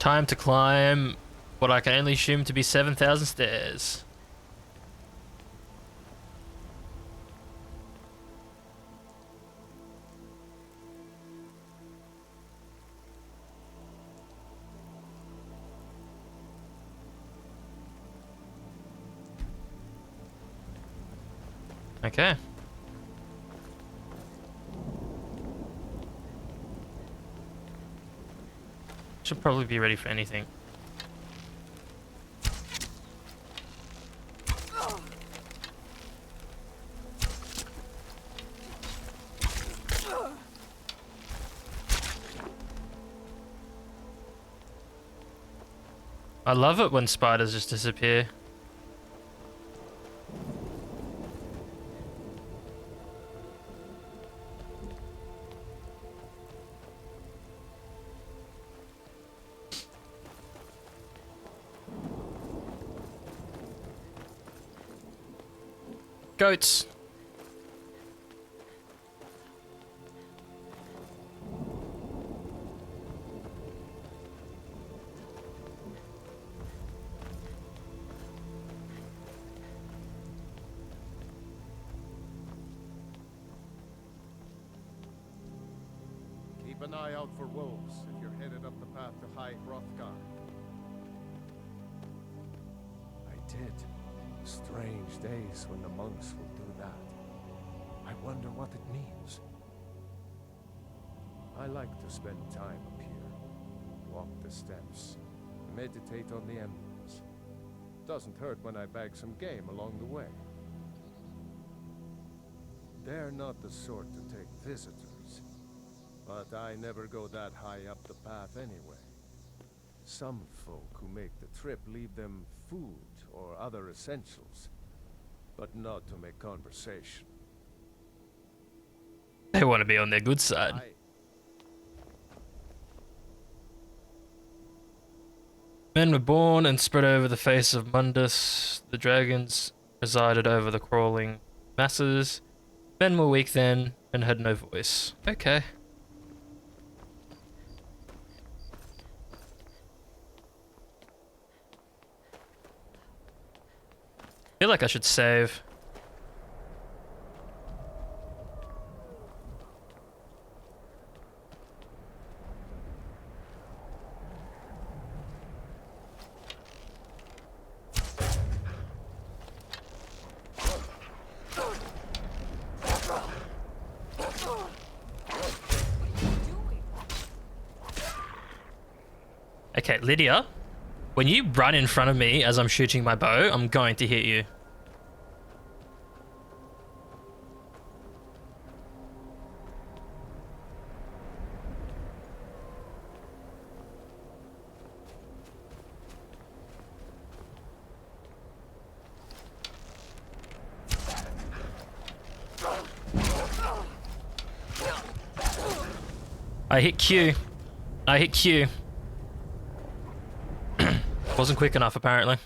Time to climb what I can only assume to be 7,000 stairs. Okay. Should probably be ready for anything. I love it when spiders just disappear. Goats. Keep an eye out for wolves if you're headed up the path to High Hrothgar. I did. Strange days when the monks will do that. I wonder what it means. I like to spend time up here. Walk the steps. Meditate on the emblems. Doesn't hurt when I bag some game along the way. They're not the sort to take visitors. But I never go that high up the path anyway. Some folk who make the trip leave them food or other essentials, but not to make conversation. They want to be on their good side. Men were born and spread over the face of Mundus. The dragons presided over the crawling masses. Men were weak then and had no voice. Okay. I feel like I should save. Okay, Lydia, when you run in front of me as I'm shooting my bow, I'm going to hit you. I hit Q. I hit Q. Wasn't quick enough, apparently.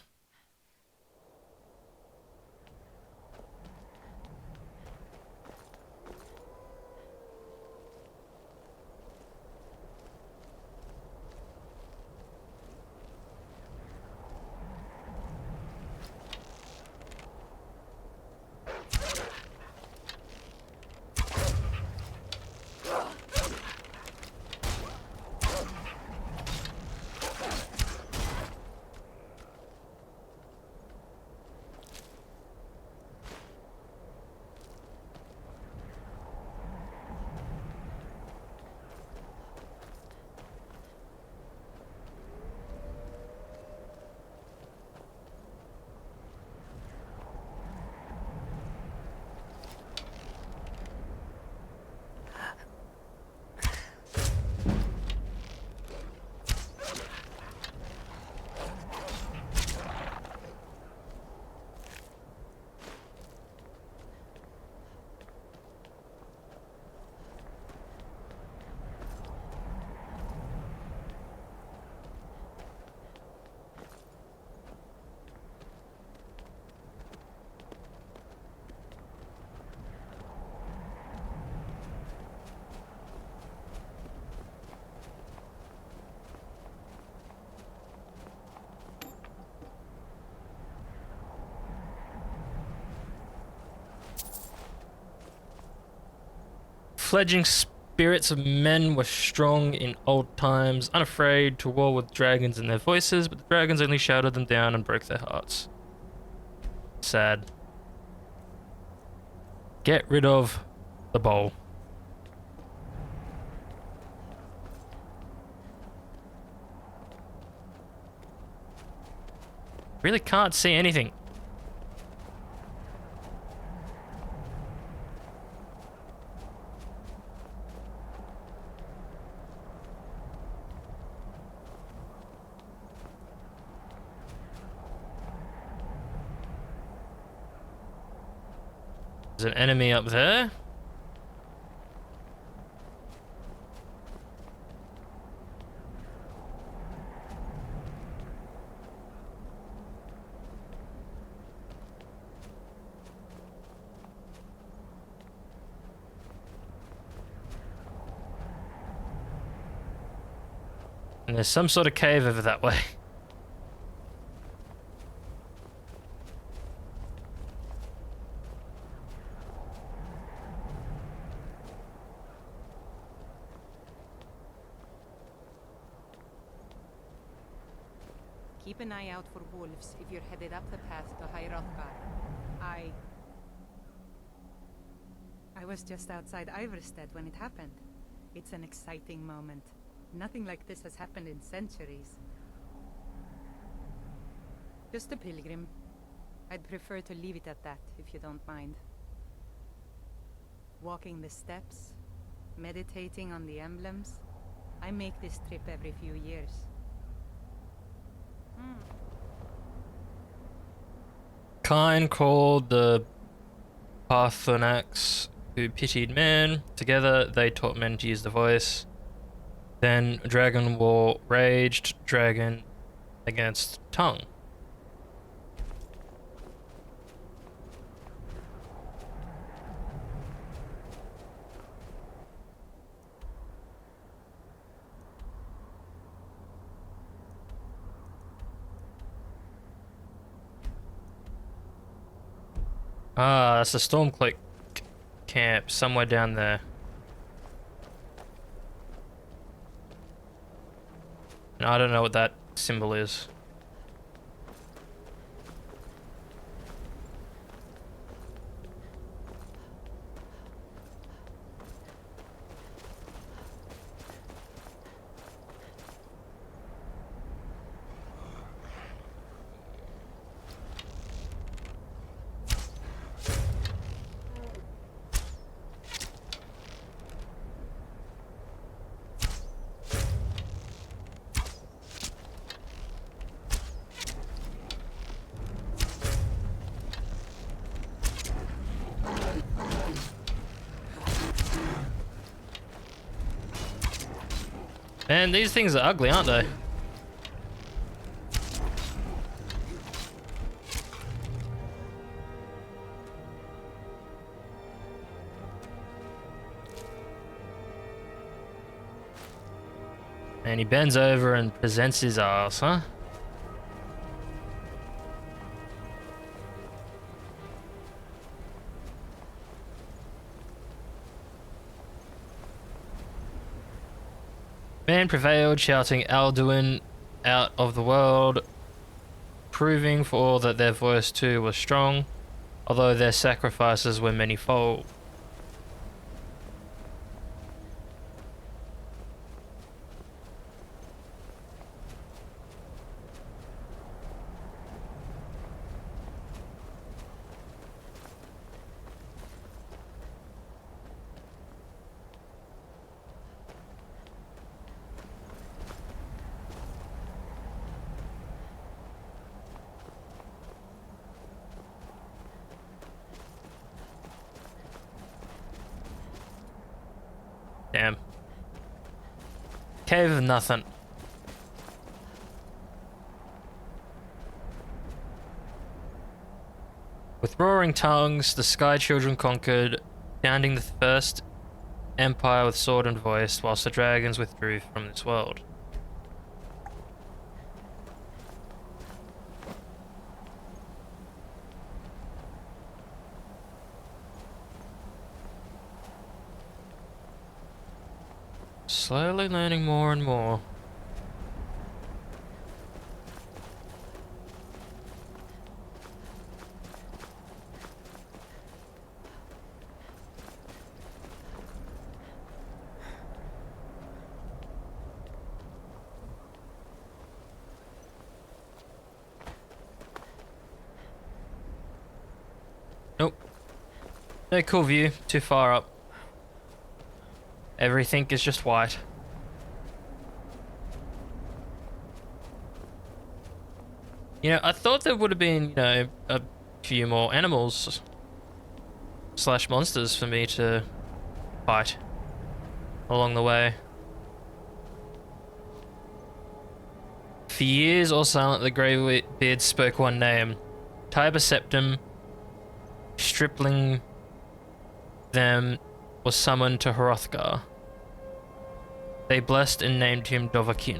fledgling spirits of men were strong in old times, unafraid to war with dragons in their voices, but the dragons only shouted them down and broke their hearts. Sad. Get rid of the bowl. Really can't see anything. There's an enemy up there. And there's some sort of cave over that way. Keep an eye out for wolves if you're headed up the path to High Hrothgar. I was just outside Iverstead when it happened. It's an exciting moment. Nothing like this has happened in centuries. Just a pilgrim. I'd prefer to leave it at that, if you don't mind. Walking the steps, meditating on the emblems. I make this trip every few years. Kine called the Parthenax, who pitied men. Together, they taught men to use the voice. Then dragon war raged, dragon against tongue. Ah, that's the Stormcloak camp somewhere down there. And I don't know what that symbol is. Man, these things are ugly, aren't they? And he bends over and presents his ass, huh? Man prevailed, shouting Alduin out of the world, proving for all that their voice too was strong, although their sacrifices were manyfold. Damn. Cave of nothing. With roaring tongues, the Sky Children conquered, founding the first empire with sword and voice, whilst the dragons withdrew from this world. Slowly learning more and more. Nope. No cool view. Too far up. Everything is just white. You know, I thought there would have been, you know, a few more animals slash monsters for me to fight along the way. For years, all silent, the Greybeards spoke one name. Tiber Septim, stripling them, was summoned to Hrothgar. They blessed and named him Dovahkiin.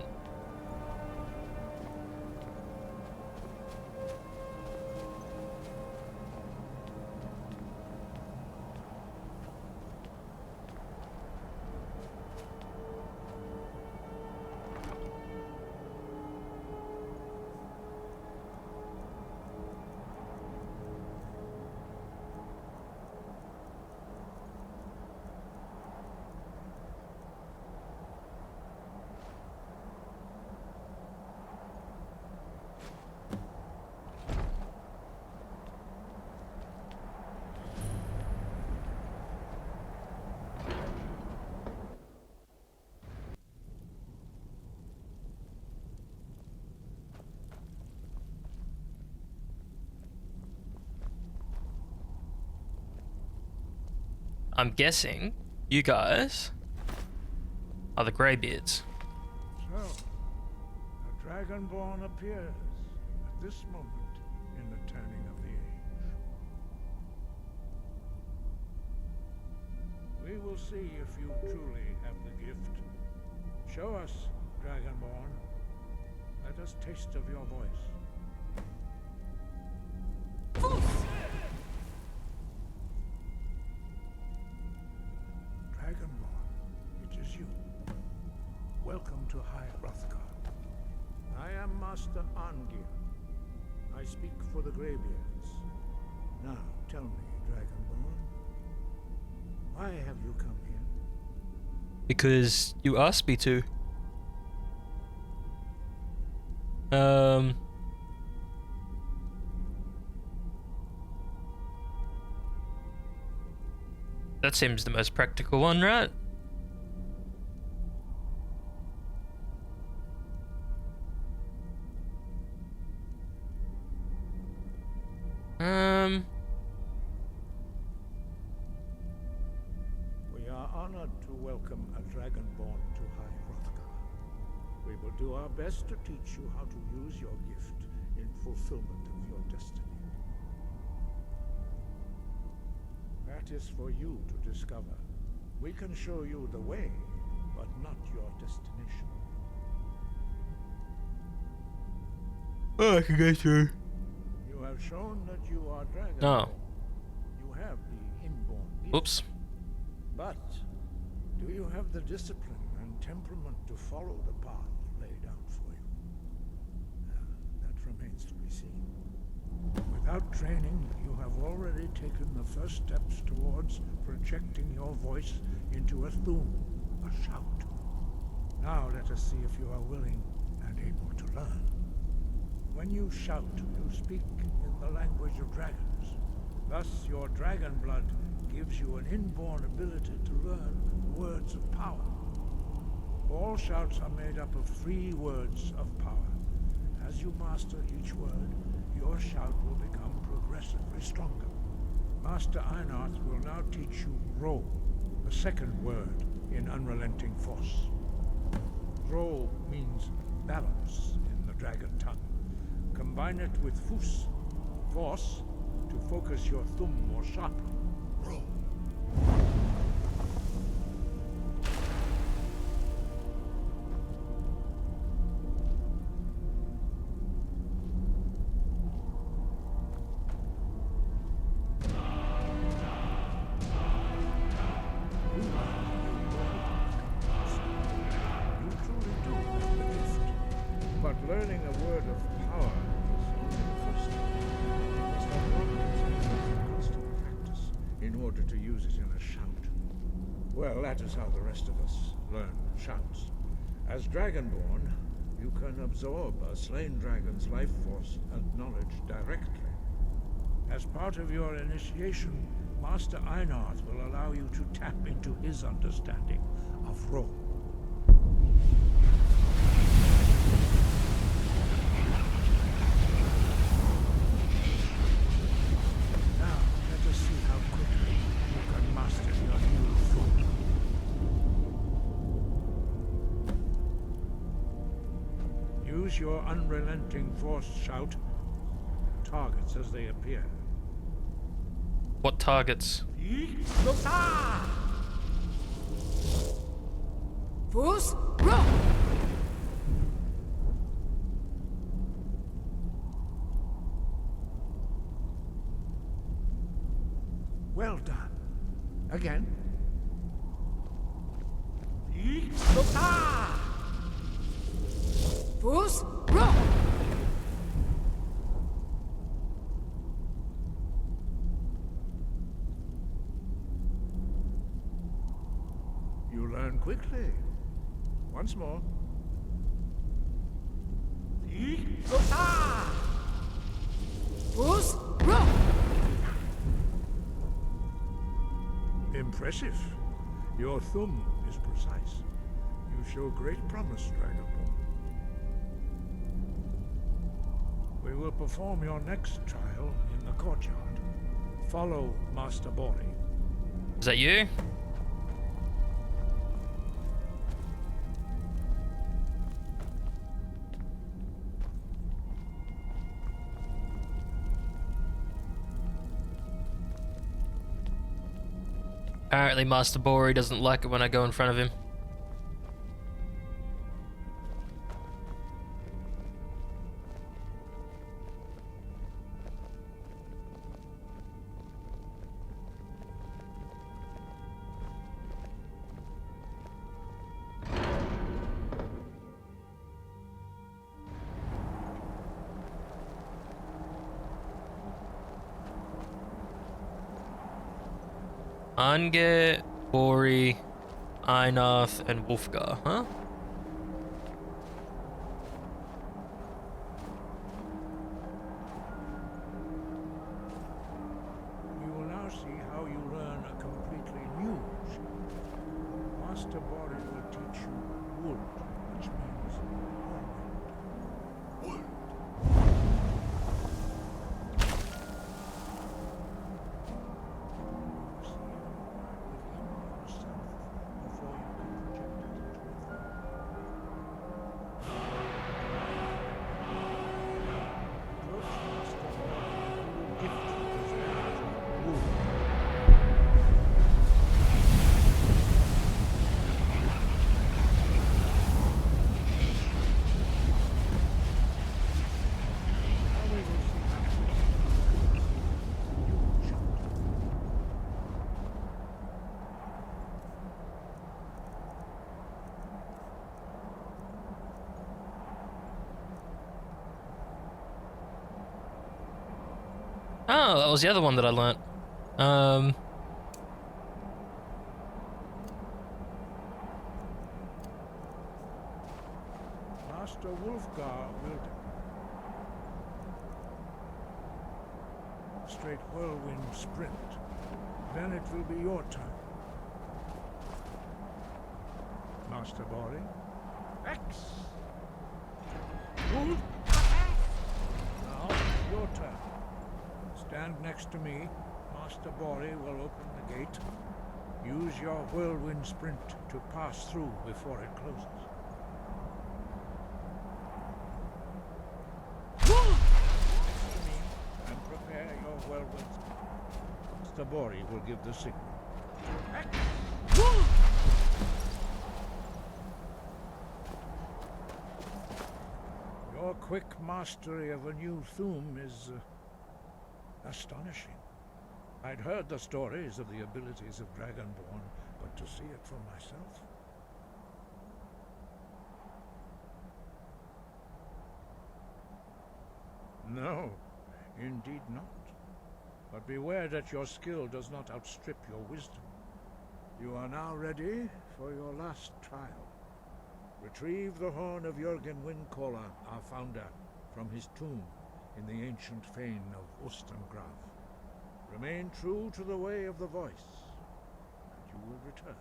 I'm guessing you guys are the Greybeards. So, a dragonborn appears at this moment in the turning of the age. We will see if you truly have the gift. Show us, dragonborn. Let us taste of your voice. Dragonborn, it is you. Welcome to High Hrothgar. I am Master Arngir. I speak for the Greybeards. Now, tell me, Dragonborn, why have you come here? Because you asked me to. That seems the most practical one, right? We are honored to welcome a dragonborn to High Hrothgar. We will do our best to teach you how to use your gift in fulfillment of your destiny. That is for you to discover. We can show you the way, but not your destination. Oh, I can go through. You have shown that you are dragonborn. Oh. You have the inborn gift. Oops. But do you have the discipline and temperament to follow the path laid out for you? That remains to be seen. Without training, you have already taken the first steps towards projecting your voice into a thum, a shout. Now let us see if you are willing and able to learn. When you shout, you speak in the language of dragons. Thus, your dragon blood gives you an inborn ability to learn words of power. All shouts are made up of 3 words of power. As you master each word, your shout will become progressively stronger. Master Einarth will now teach you Ro, the second word in Unrelenting Force. Ro means balance in the dragon tongue. Combine it with Fus, force, to focus your thumb more sharply. Ro. Well, that is how the rest of us learn shouts. As Dragonborn, you can absorb a slain dragon's life force and knowledge directly. As part of your initiation, Master Einarth will allow you to tap into his understanding of role. Now, let us see how quickly you can master your new form. Use your unrelenting force shout. Targets as they appear. What targets? Fools, roll! Well done. Again. Fools, roll! You learn quickly. Once more. Fools, roll! Impressive. Your thumb is precise. You show great promise, Dragonborn. We will perform your next trial in the courtyard. Follow Master Bori. Is that you? Apparently Master Bori doesn't like it when I go in front of him. Ange, Bori, Einarth, and Hrothgar, huh? We will now see how you learn a completely new skill. Master Bori will teach you wood, which means wood. Oh, that was the other one that I learnt. Master Hrothgar will straight whirlwind sprint. Then it will be your turn. Master Bori. X. Move. Now your turn. Stand next to me. Master Bori will open the gate. Use your whirlwind sprint to pass through before it closes. Next to me and prepare your whirlwind sprint. Master Bori will give the signal. Your quick mastery of a new thum is astonishing. I'd heard the stories of the abilities of Dragonborn, but to see it for myself... No, indeed not. But beware that your skill does not outstrip your wisdom. You are now ready for your last trial. Retrieve the horn of Jürgen Windcaller, our founder, from his tomb in the ancient fane of Ostengraf. Remain true to the way of the voice, and you will return.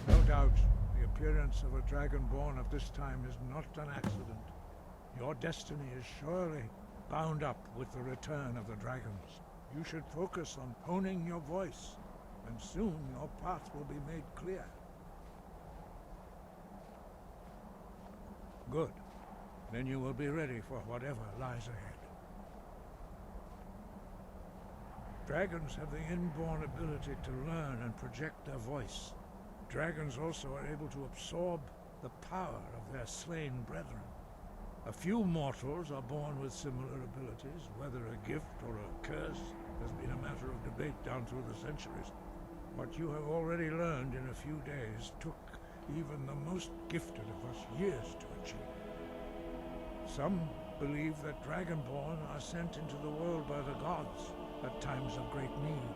No doubt, the appearance of a dragonborn of this time is not an accident. Your destiny is surely bound up with the return of the dragons. You should focus on honing your voice, and soon your path will be made clear. Good. Then you will be ready for whatever lies ahead. Dragons have the inborn ability to learn and project their voice. Dragons also are able to absorb the power of their slain brethren. A few mortals are born with similar abilities. Whether a gift or a curse has been a matter of debate down through the centuries. What you have already learned in a few days took even the most gifted of us years to achieve. Some believe that Dragonborn are sent into the world by the gods at times of great need.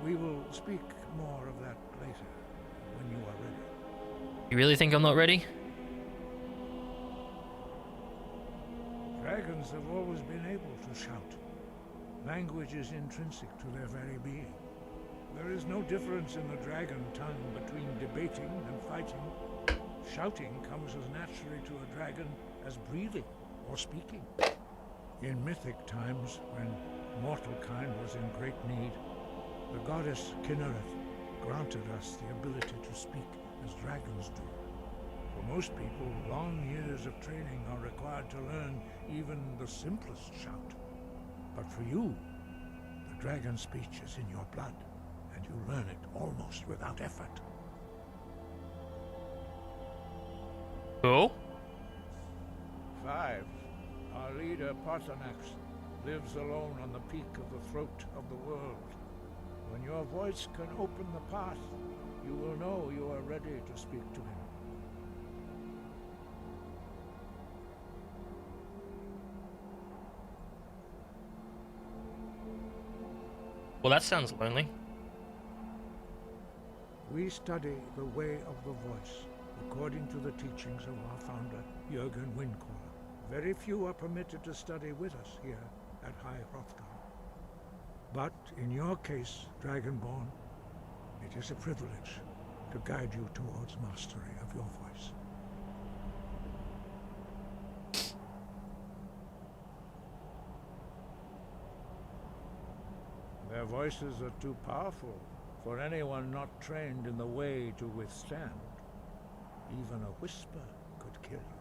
We will speak more of that later, when you are ready. You really think I'm not ready? Dragons have always been able to shout. Language is intrinsic to their very being. There is no difference in the dragon tongue between debating and fighting. Shouting comes as naturally to a dragon as breathing or speaking. In mythic times, when mortal kind was in great need, the goddess Kinnereth granted us the ability to speak as dragons do. For most people, long years of training are required to learn even the simplest shout. But for you, the dragon speech is in your blood, and you learn it almost without effort. Cool. 5. Our leader, Parthenax, lives alone on the peak of the throat of the world. When your voice can open the path, you will know you are ready to speak to him. Well, that sounds lonely. We study the way of the voice, according to the teachings of our founder, Jürgen Windcaller. Very few are permitted to study with us here at High Hrothgar. But in your case, Dragonborn, it is a privilege to guide you towards mastery of your voice. Their voices are too powerful for anyone not trained in the way to withstand. Even a whisper could kill you.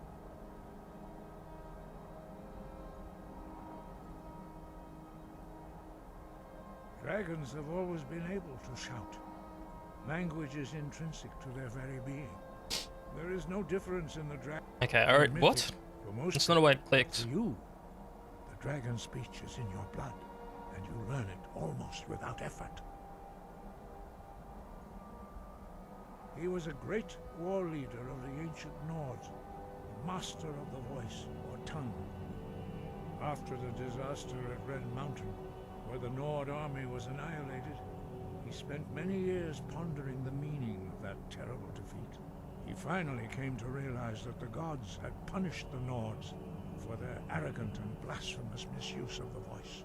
Dragons have always been able to shout. Language is intrinsic to their very being. There is no difference in the dragon. Okay, alright, what? That's not a way it clicked. For you, the dragon speech is in your blood, and you learn it almost without effort. He was a great war leader of the ancient Nords, a master of the voice, or tongue. After the disaster at Red Mountain, where the Nord army was annihilated, he spent many years pondering the meaning of that terrible defeat. He finally came to realize that the gods had punished the Nords for their arrogant and blasphemous misuse of the voice.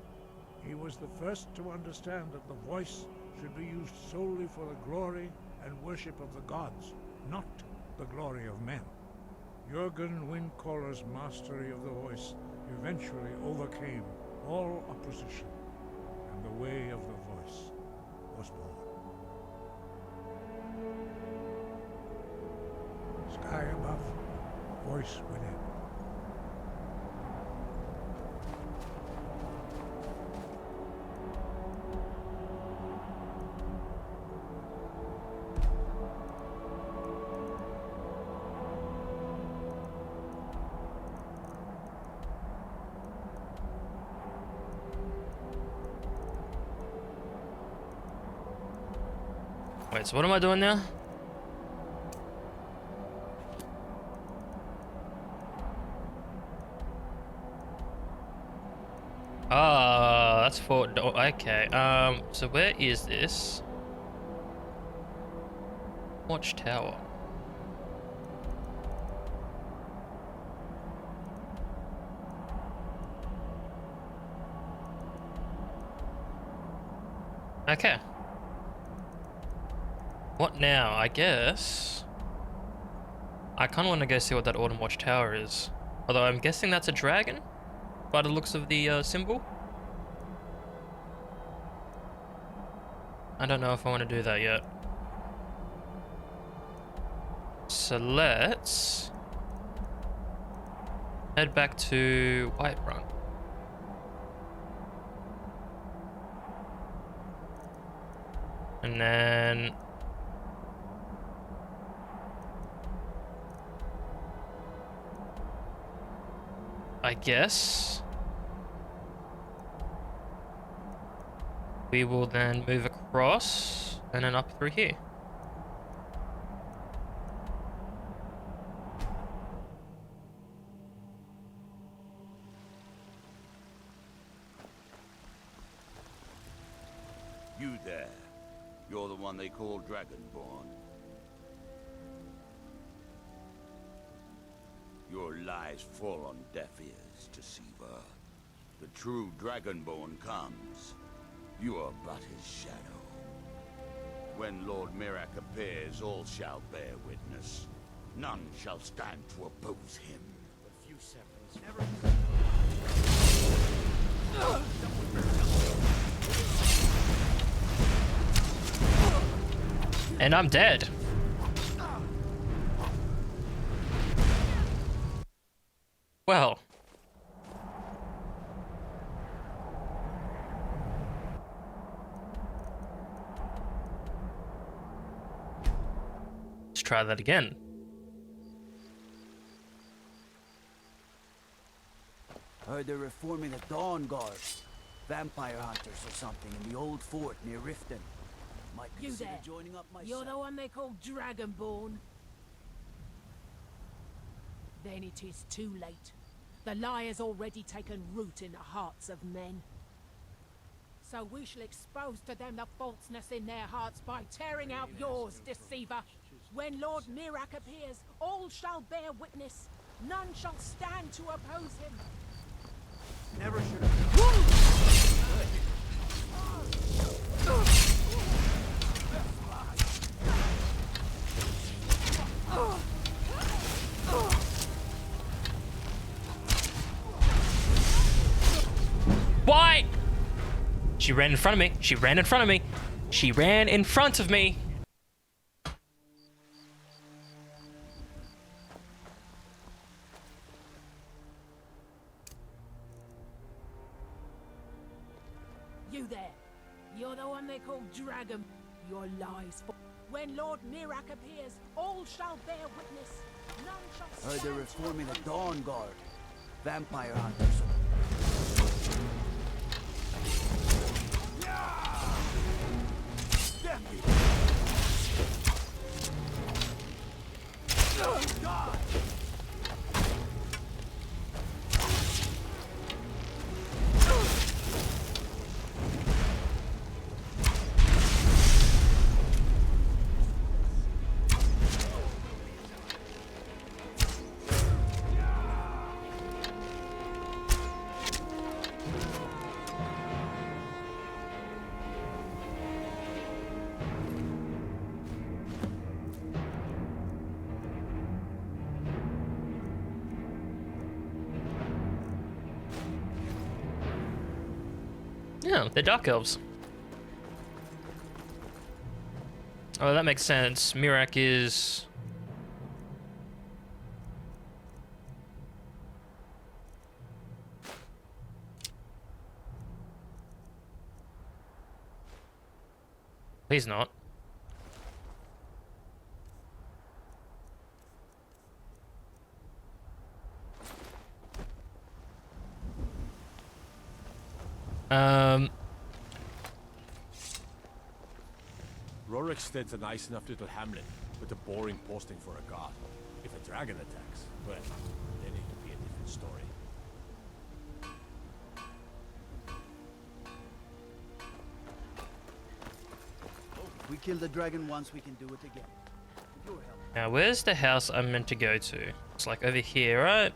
He was the first to understand that the voice should be used solely for the glory and worship of the gods, not the glory of men. Jürgen Windcaller's mastery of the voice eventually overcame all opposition, and the way of the voice was born. Sky above, voice within. Wait, so what am I doing now? that's Fort. Okay. So where is this? Watchtower. Okay. What now? I guess I kind of want to go see what that Autumn Watchtower is. Although I'm guessing that's a dragon by the looks of the symbol. I don't know if I want to do that yet. So let's head back to Whiterun. And then I guess we will then move across and then up through here. You there. You're the one they call Dragonborn. Your lies fall on deaf ears, Deceiver. The true Dragonborn comes. You are but his shadow. When Lord Mirak appears, all shall bear witness. None shall stand to oppose him. A few seconds. And I'm dead. Well. Let's try that again. Heard they're reforming the Dawn Guard. Vampire hunters or something in the old fort near Riften. Might You consider there. joining up myself. You're the one they call Dragonborn. Then it is too late. The lie has already taken root in the hearts of men. So we shall expose to them the falseness in their hearts by tearing out yours, Deceiver. When Lord Mirak appears, all shall bear witness. None shall stand to oppose him. Never should have. Why? She ran in front of me. She ran in front of me. She ran in front of me. You there. You're the one they call Dragon. Your lies. When Lord Mirak appears, all shall bear witness. None shall stand. Heard they're to reforming the oppose Dawn Guard. Vampire hunters. Yeah, they're dark elves. Oh, that makes sense. Mirak is... He's not. Rorikstead's a nice enough little hamlet, with a boring posting for a god. If a dragon attacks, well, then it could be a different story. We killed the dragon once, we can do it again. With your help. Now, where's the house I'm meant to go to? It's like over here, right?